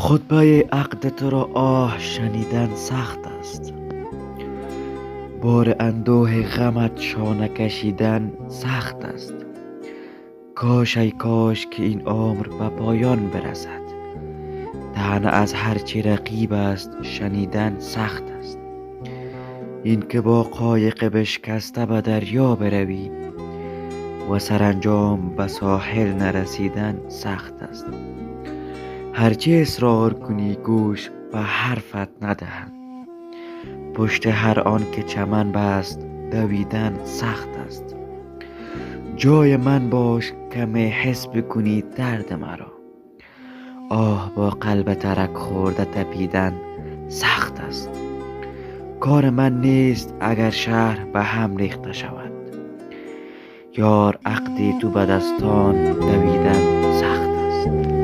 خطبه عقد تو را آه شنیدن سخت است. بار اندوه غمت شانه کشیدن سخت است. کاش ای کاش که این عمر به پایان برسد. طعنه از هرچی رقیب است شنیدن سخت است. این که با قایق بشکسته به دریا بروی و سرانجام به ساحل نرسیدن سخت است. هرچی اصرار کنی گوش به حرفت ندهند. پشت هر آن که چمن بست دویدن سخت است. جای من باش کمی حس بکنی درد مرا. آه با قلب ترک خورده تپیدن سخت است. کار من نیست اگر شهر به هم ریخته شود. یار عقدی تو به دستان دویدن سخت است.